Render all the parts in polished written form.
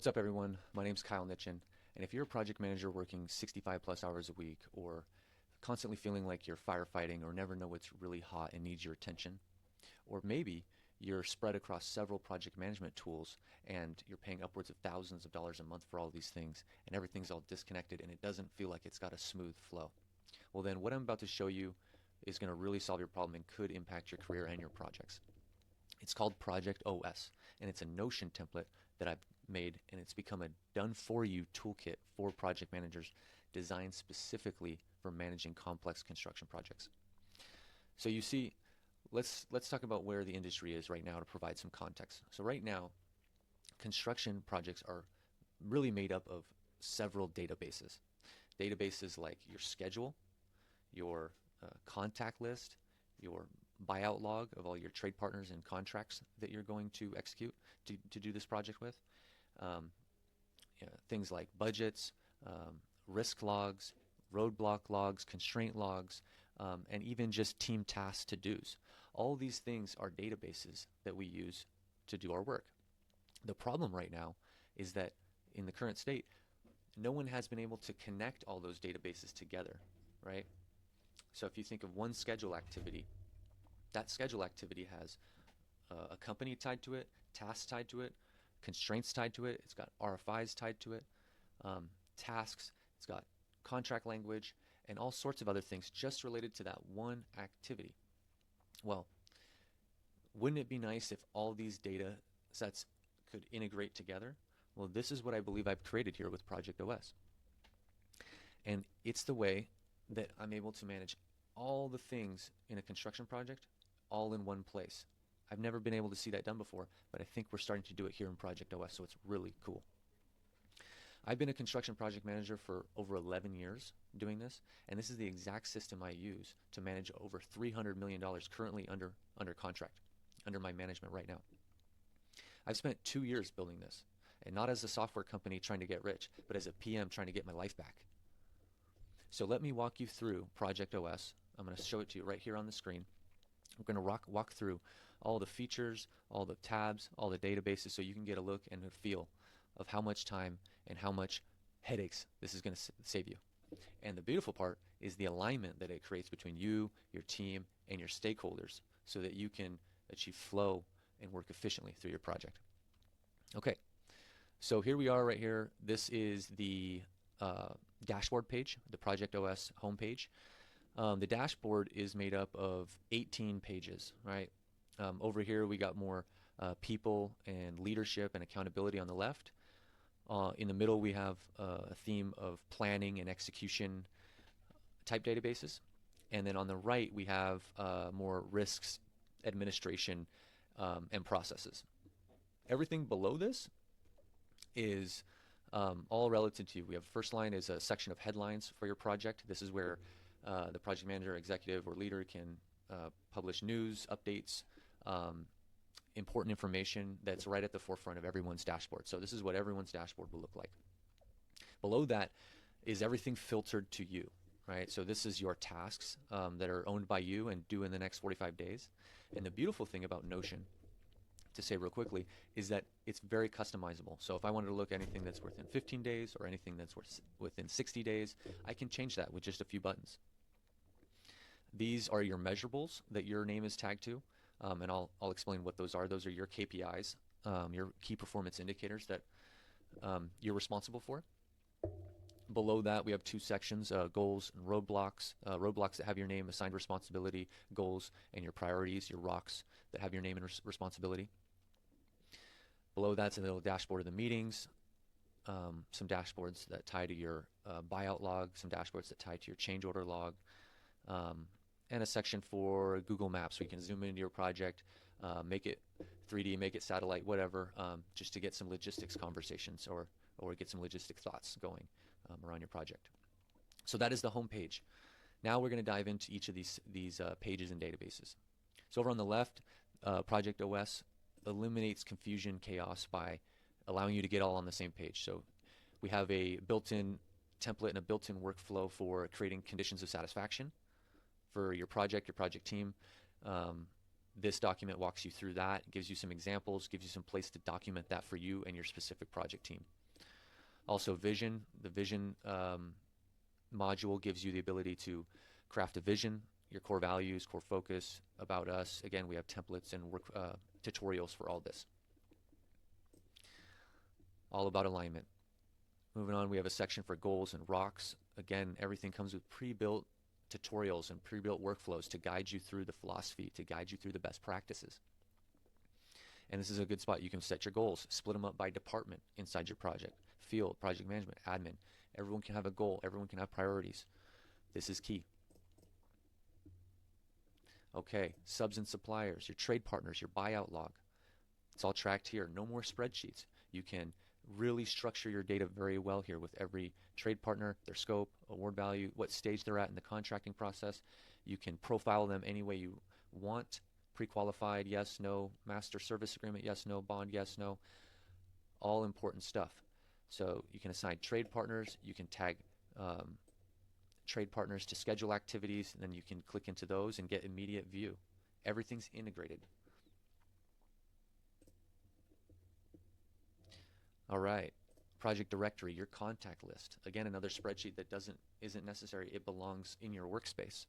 What's up, everyone? My name's Kyle Nitchin, and if you're a project manager working 65 plus hours a week, or constantly feeling like you're firefighting, or never know what's really hot and needs your attention, or maybe you're spread across several project management tools and you're paying upwards of thousands of dollars a month for all these things, and everything's all disconnected and it doesn't feel like it's got a smooth flow, well, then what I'm about to show you is going to really solve your problem and could impact your career and your projects. It's called ProjectOS, and it's a Notion template that I've made, and it's become a done-for-you toolkit for project managers designed specifically for managing complex construction projects. So you see, let's talk about where the industry is right now to provide some context. So right now, construction projects are really made up of several databases. Databases like your schedule, your contact list, your buyout log of all your trade partners and contracts that you're going to execute to do this project with. Things like budgets, risk logs, roadblock logs, constraint logs, and even just team tasks to dos. All these things are databases that we use to do our work. The problem right now is that in the current state, no one has been able to connect all those databases together, right? So if you think of one schedule activity, that schedule activity has a company tied to it, tasks tied to it, constraints tied to it, it's got RFIs tied to it, tasks, it's got contract language, and all sorts of other things just related to that one activity. Well, wouldn't it be nice if all these data sets could integrate together? Well, this is what I believe I've created here with ProjectOS. And it's the way that I'm able to manage all the things in a construction project all in one place. I've never been able to see that done before, but I think we're starting to do it here in ProjectOS, so it's really cool. I've been a construction project manager for over 11 years doing this, and this is the exact system I use to manage over $300 million currently under contract, under my management right now. I've spent 2 years building this, and not as a software company trying to get rich, but as a PM trying to get my life back. So let me walk you through ProjectOS. I'm going to show it to you right here on the screen. We're going to walk through all the features, all the tabs, all the databases, so you can get a look and a feel of how much time and how much headaches this is going to save you. And the beautiful part is the alignment that it creates between you, your team, and your stakeholders so that you can achieve flow and work efficiently through your project. Okay, so here we are right here. This is the dashboard page, the ProjectOS homepage. The dashboard is made up of 18 pages, right? Over here we got more people and leadership and accountability on the left. In the middle we have a theme of planning and execution type databases. And then on the right we have more risks, administration, and processes. Everything below this is all relative to you. We have first line is a section of headlines for your project. This is where the project manager, executive, or leader can publish news, updates, important information that's right at the forefront of everyone's dashboard. So this is what everyone's dashboard will look like. Below that is everything filtered to you, right? So this is your tasks that are owned by you and due in the next 45 days. And the beautiful thing about Notion, to say real quickly, is that it's very customizable. So if I wanted to look at anything that's within 15 days or anything that's within 60 days, I can change that with just a few buttons. These are your measurables that your name is tagged to, and I'll explain what those are. Those are your KPIs, your key performance indicators that you're responsible for. Below that, we have two sections, goals and roadblocks. Roadblocks that have your name, assigned responsibility, goals, and your priorities, your rocks that have your name and responsibility. Below that's a little dashboard of the meetings, some dashboards that tie to your buyout log, some dashboards that tie to your change order log, and a section for Google Maps. So you can zoom into your project, make it 3D, make it satellite, whatever, just to get some logistics conversations or get some logistic thoughts going around your project. So that is the home page. Now we're going to dive into each of these pages and databases. So over on the left, ProjectOS eliminates confusion, chaos by allowing you to get all on the same page. So we have a built-in template and a built-in workflow for creating conditions of satisfaction for your project team. This document walks you through that, gives you some examples, gives you some place to document that for you and your specific project team. Also vision, the vision module gives you the ability to craft a vision, your core values, core focus, about us. Again, we have templates and work tutorials for all this. All about alignment. Moving on, we have a section for goals and rocks. Again, everything comes with pre-built tutorials and pre-built workflows to guide you through the philosophy, to guide you through the best practices. And this is a good spot. You can set your goals, split them up by department inside your project, field, project management, admin. Everyone can have a goal. Everyone can have priorities. This is key. Okay, subs and suppliers, your trade partners, your buyout log. It's all tracked here. No more spreadsheets. You can really structure your data very well here with every trade partner, their scope, award value, what stage they're at in the contracting process. You can profile them any way you want. Pre-qualified, yes, no. Master service agreement, yes, no. Bond, yes, no. All important stuff. So you can assign trade partners. You can tag trade partners to schedule activities, and then you can click into those and get immediate view. Everything's integrated. All right, project directory, your contact list. Again, another spreadsheet that isn't necessary. It belongs in your workspace.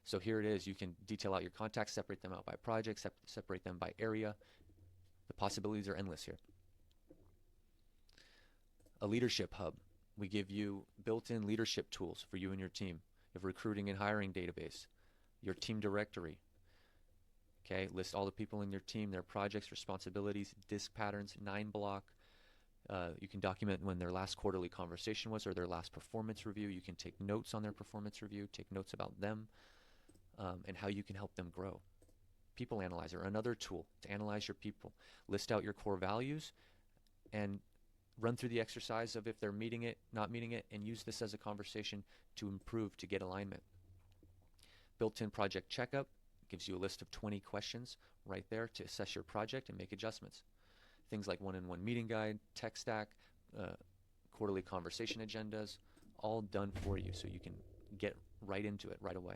So here it is. You can detail out your contacts, separate them out by project, separate them by area. The possibilities are endless here. A leadership hub. We give you built-in leadership tools for you and your team. You have a recruiting and hiring database, your team directory. Okay, list all the people in your team, their projects, responsibilities, disk patterns, 9-block. You can document when their last quarterly conversation was or their last performance review. You can take notes on their performance review, take notes about them, and how you can help them grow. People Analyzer, another tool to analyze your people. List out your core values and run through the exercise of if they're meeting it, not meeting it, and use this as a conversation to improve, to get alignment. Built-in project checkup gives you a list of 20 questions right there to assess your project and make adjustments. Things like one-on-one meeting guide, tech stack, quarterly conversation agendas, all done for you so you can get right into it right away.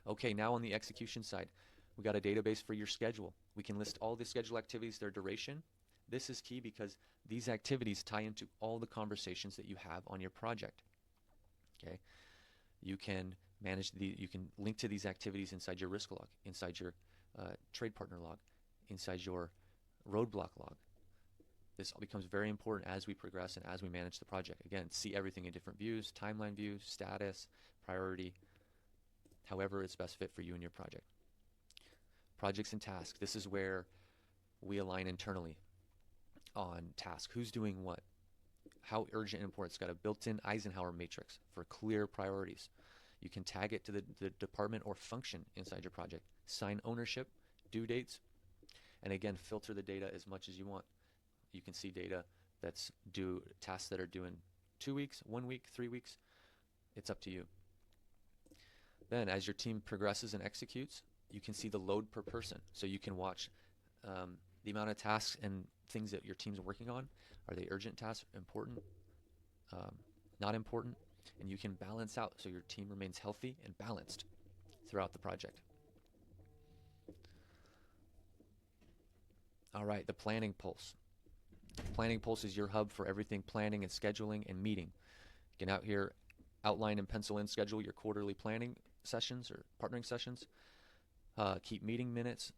Okay, now on the execution side, we got a database for your schedule. We can list all the schedule activities, their duration. This is key because these activities tie into all the conversations that you have on your project. Okay, you can you can link to these activities inside your risk log, inside your trade partner log, inside your roadblock log. This all becomes very important as we progress and as we manage the project. Again, see everything in different views, timeline views, status, priority, however it's best fit for you and your project. Projects and tasks. This is where we align internally on task. Who's doing what? How urgent and important. It's got a built-in Eisenhower matrix for clear priorities. You can tag it to the department or function inside your project. Assign ownership, due dates, and again, filter the data as much as you want. You can see data that's due, tasks that are due in 2 weeks, 1 week, 3 weeks. It's up to you. Then as your team progresses and executes, you can see the load per person. So you can watch the amount of tasks and things that your team's working on. Are they urgent tasks, important, not important? And you can balance out so your team remains healthy and balanced throughout the project. All right, the Planning Pulse. Planning Pulse is your hub for everything planning and scheduling and meeting. You can out here outline and pencil in, schedule your quarterly planning sessions or partnering sessions. Keep meeting minutes,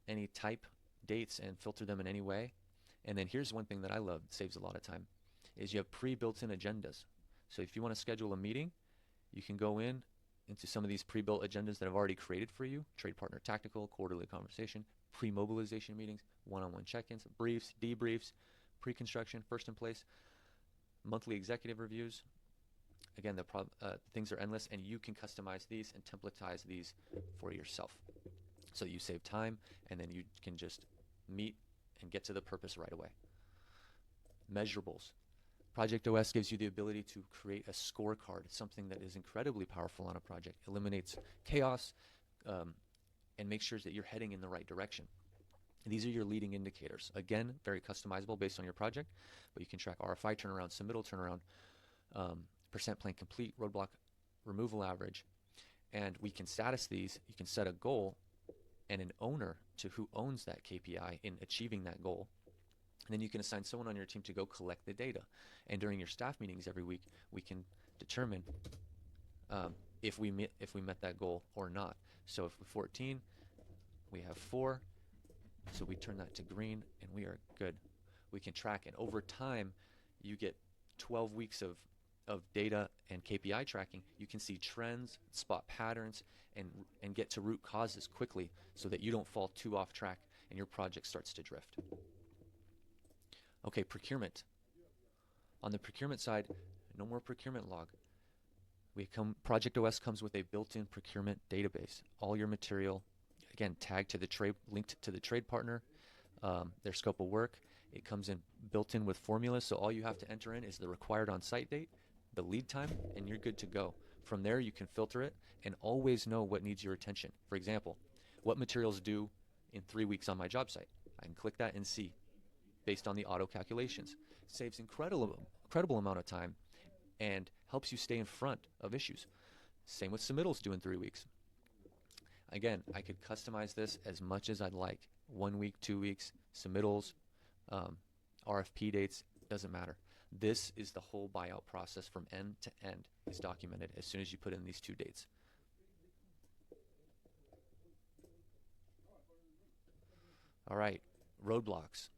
any type, dates, and filter them in any way. And then here's one thing that I love, saves a lot of time, is you have pre-built-in agendas. So if you want to schedule a meeting, you can go into some of these pre-built agendas that I've already created for you: trade partner tactical, quarterly conversation, pre-mobilization meetings, one-on-one check-ins, briefs, debriefs, pre-construction, first in place, monthly executive reviews. Again, the things are endless, and you can customize these and templatize these for yourself. So you save time, and then you can just meet and get to the purpose right away. Measurables. ProjectOS gives you the ability to create a scorecard, something that is incredibly powerful on a project. Eliminates chaos and makes sure that you're heading in the right direction. These are your leading indicators. Again, very customizable based on your project, but you can track RFI turnaround, submittal turnaround, percent plan complete, roadblock removal average, and we can status these. You can set a goal and an owner to who owns that KPI in achieving that goal. And then you can assign someone on your team to go collect the data. And during your staff meetings every week, we can determine if we met that goal or not. So if we're 14, we have 4, so we turn that to green, and we are good. We can track, and over time, you get 12 weeks of data and KPI tracking. You can see trends, spot patterns, and get to root causes quickly so that you don't fall too off track and your project starts to drift. Okay, procurement. On the procurement side, no more procurement log. ProjectOS comes with a built-in procurement database. All your material, again, tagged to the trade, linked to the trade partner, their scope of work. It comes in built in with formulas, so all you have to enter in is the required on-site date, the lead time, and you're good to go. From there, you can filter it and always know what needs your attention. For example, what materials due in 3 weeks on my job site? I can click that and see based on the auto calculations. It saves incredible amount of time and helps you stay in front of issues. Same with submittals due in 3 weeks. Again, I could customize this as much as I'd like. 1 week, 2 weeks, submittals, RFP dates, doesn't matter. This is the whole buyout process from end to end is documented as soon as you put in these 2 dates. All right, roadblocks.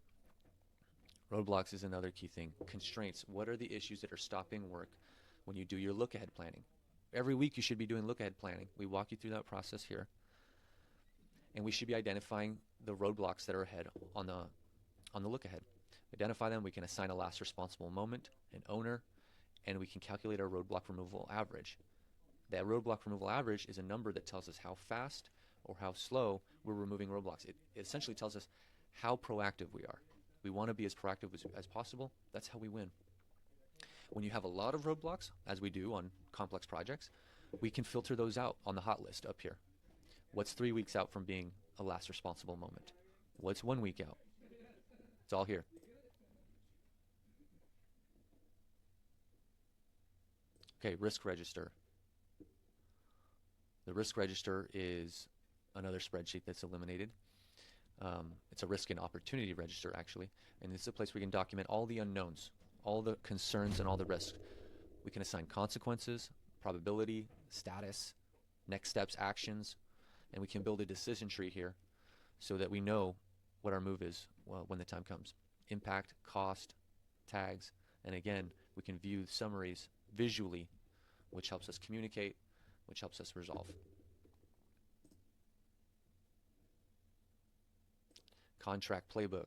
Roadblocks is another key thing. Constraints. What are the issues that are stopping work when you do your look-ahead planning? Every week you should be doing look-ahead planning. We walk you through that process here. And we should be identifying the roadblocks that are ahead on the look-ahead. Identify them. We can assign a last responsible moment, an owner, and we can calculate our roadblock removal average. That roadblock removal average is a number that tells us how fast or how slow we're removing roadblocks. It essentially tells us how proactive we are. We want to be as proactive as possible. That's how we win. When you have a lot of roadblocks, as we do on complex projects, we can filter those out on the hot list up here. What's 3 weeks out from being a last responsible moment? What's 1 week out? It's all here. Okay, risk register. The risk register is another spreadsheet that's eliminated. It's a risk and opportunity register, actually, and it's a place where we can document all the unknowns, all the concerns, and all the risks. We can assign consequences, probability, status, next steps, actions, and we can build a decision tree here so that we know what our move is when the time comes. Impact, cost, tags, and again, we can view summaries visually, which helps us communicate, which helps us resolve. Contract playbook.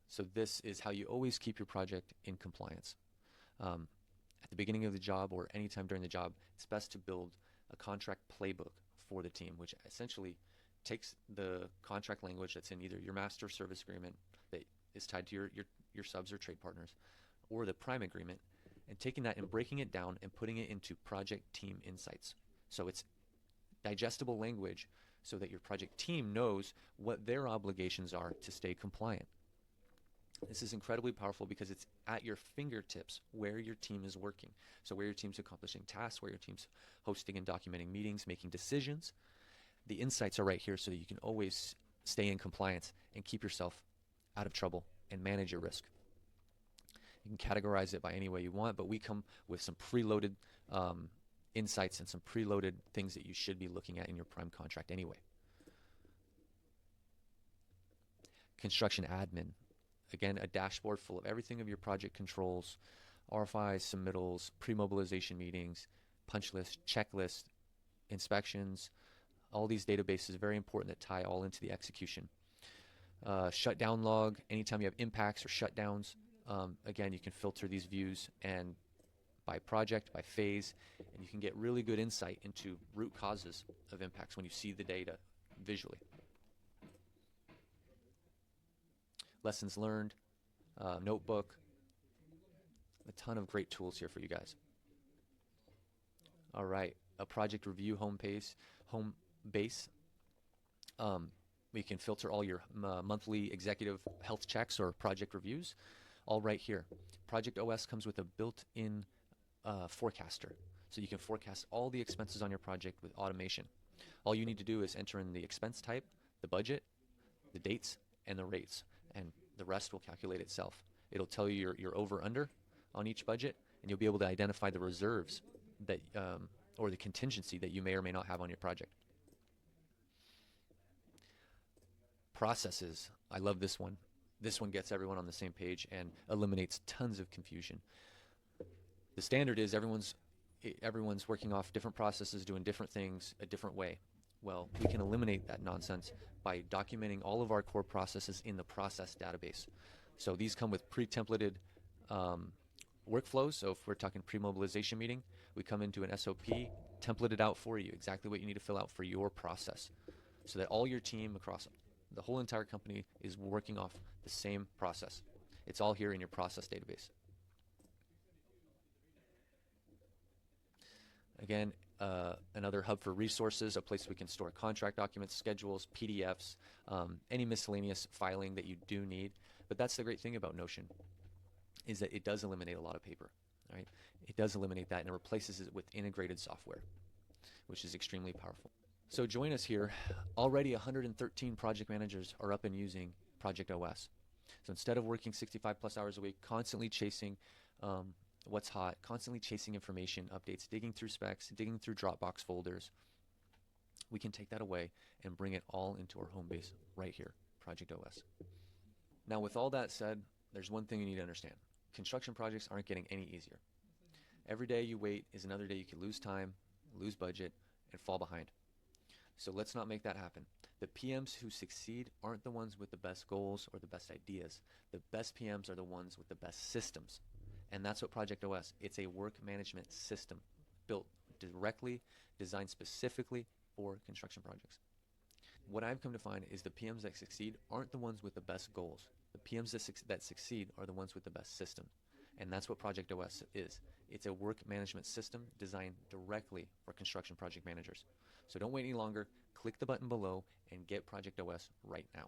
So this is how you always keep your project in compliance. At the beginning of the job or anytime during the job, it's best to build a contract playbook for the team, which essentially takes the contract language that's in either your master service agreement that is tied to your subs or trade partners, or the prime agreement, and taking that and breaking it down and putting it into project team insights. So it's digestible language so that your project team knows what their obligations are to stay compliant. This is incredibly powerful because it's at your fingertips where your team is working. So where your team's accomplishing tasks, where your team's hosting and documenting meetings, making decisions. The insights are right here so that you can always stay in compliance and keep yourself out of trouble and manage your risk. You can categorize it by any way you want, but we come with some preloaded insights and some preloaded things that you should be looking at in your prime contract anyway. Construction admin. Again, a dashboard full of everything of your project controls, RFIs, submittals, pre-mobilization meetings, punch list, checklist, inspections. All these databases are very important that tie all into the execution. Shutdown log, anytime you have impacts or shutdowns, again, you can filter these views and by project, by phase, and you can get really good insight into root causes of impacts when you see the data visually. Lessons learned, notebook, a ton of great tools here for you guys. All right, a project review home base. We can filter all your monthly executive health checks or project reviews, all right here. ProjectOS comes with a built-in forecaster, so you can forecast all the expenses on your project with automation. All you need to do is enter in the expense type, the budget, the dates, and the rates, and the rest will calculate itself. It'll tell you your over under on each budget, and you'll be able to identify the reserves that or the contingency that you may or may not have on your project. Processes. I love this one. This one gets everyone on the same page and eliminates tons of confusion. The standard is everyone's working off different processes, doing different things a different way. Well, we can eliminate that nonsense by documenting all of our core processes in the process database. So these come with pre-templated workflows. So if we're talking pre-mobilization meeting, we come into an SOP, template it out for you, exactly what you need to fill out for your process, so that all your team across the whole entire company is working off the same process. It's all here in your process database. Again, another hub for resources, a place we can store contract documents, schedules, PDFs, any miscellaneous filing that you do need. But that's the great thing about Notion, is that it does eliminate a lot of paper. Right? It does eliminate that, and it replaces it with integrated software, which is extremely powerful. So join us here. Already 113 project managers are up and using ProjectOS. So instead of working 65 plus hours a week, constantly chasing what's hot, constantly chasing information, updates, digging through specs, digging through Dropbox folders, we can take that away and bring it all into our home base right here, ProjectOS. Now, with all that said, there's one thing you need to understand. Construction projects aren't getting any easier. Every day you wait is another day you could lose time, lose budget, and fall behind. So let's not make that happen. The PMs who succeed aren't the ones with the best goals or the best ideas. The best PMs are the ones with the best systems. And that's what ProjectOS. It's a work management system built directly, designed specifically for construction projects. What I've come to find is the PMs that succeed aren't the ones with the best goals. The PMs that succeed are the ones with the best system. And that's what ProjectOS is. It's a work management system designed directly for construction project managers. So don't wait any longer. Click the button below and get ProjectOS right now.